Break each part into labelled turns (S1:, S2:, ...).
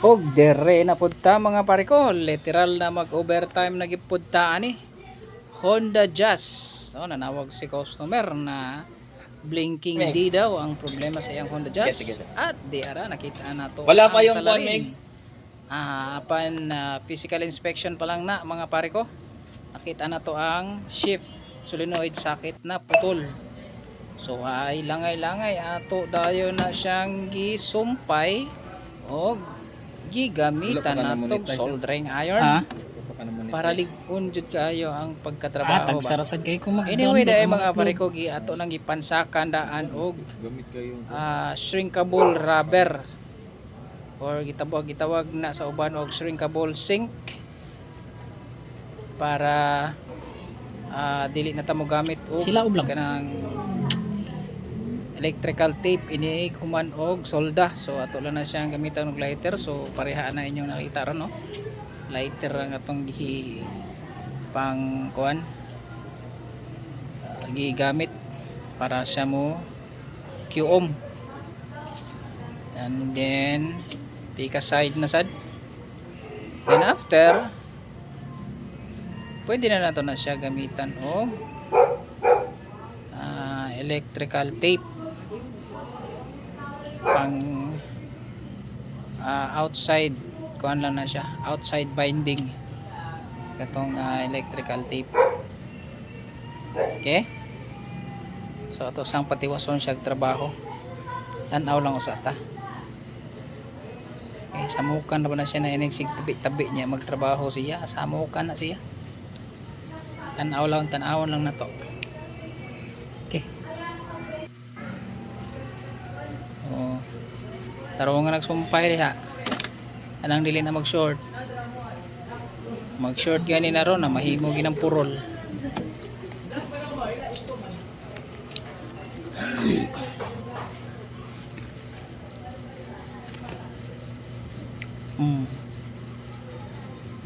S1: Og dere na punta mga pare ko, literal na mag-overtime na gipudta ani. Honda Jazz. So nanawag si customer na blinking D daw ang problema sa iyang Honda Jazz. At di ara nakita na to.
S2: Wala pa yung Conmex.
S1: Physical inspection pa lang na mga pare ko. Nakita na to ang shift solenoid socket na putol. So ay langay-langay ato dayo na siyang gisumpay og gigamitan natog soldering iron para ligon jud kaayo ang pagkatrabaho ba.
S3: Tagsarasan kay ko
S1: Anyway dai mga pare ko gi ato nang gipansakan daan og shrinkable rubber or gitawag na sa uban og shrinkable sink para dili na ta mo gamit og kanang electrical tape ini kuman og solda. So ato lang na siyang gamitan og lighter. So pareha na inyong nakita ron no. Lighter ang atong pang kuan gigamit para siya mo QOM. And then tika side na sad. Then after pwede na nato na siya gamitan og electrical tape pang outside kuan lang na siya, outside binding katong electrical tape. Okay, so ato sang patiwason siya trabaho, tan-aw lang usata. Okay, samukan na ba na siya na inig tabi niya magtrabaho siya, samukan na siya, tan-aw lang na to. Okay, tarong nga nagsumpay diha anang dili na mag short gani na ron na mahimo ginang purol.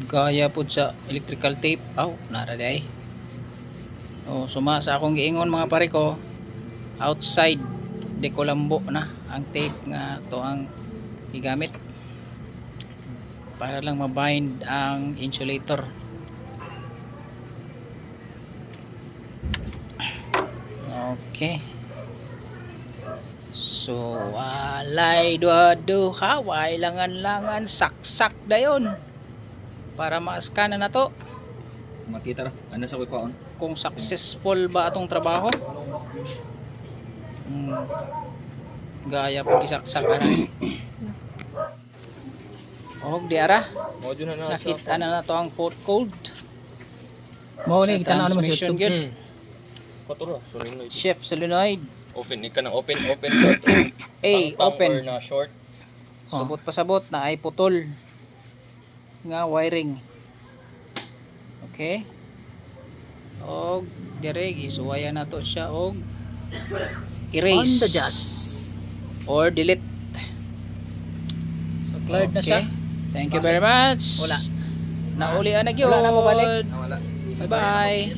S1: Gaya pud sa electrical tape nara day. Suma sa akong giingon mga pare ko, outside de Colombo na ang tape nga to ang gigamit para lang mabind ang insulator. Okay, so walay duha way langan saksak dayon para ma-scan na to
S2: Makita ra ano sa kuan
S1: kung successful ba atong trabaho. Gaya po isaksak na og di ara nakita na to ang fault code
S3: mo ni kita na mo sa
S1: transmission
S3: YouTube.
S1: good.
S2: solenoid
S1: Shift solenoid
S2: open ni kanang open
S1: open
S2: or na short
S1: sabot pasabot na ay putol nga wiring. Okay, og dire gisuwayan nato siya og erase
S3: Honda Jazz
S1: or delete.
S3: So cleared na siya.
S1: Thank you very much.
S3: Wala.
S1: Naulian na gyud.
S3: Wala na mo balik.
S2: wala
S1: Bye bye.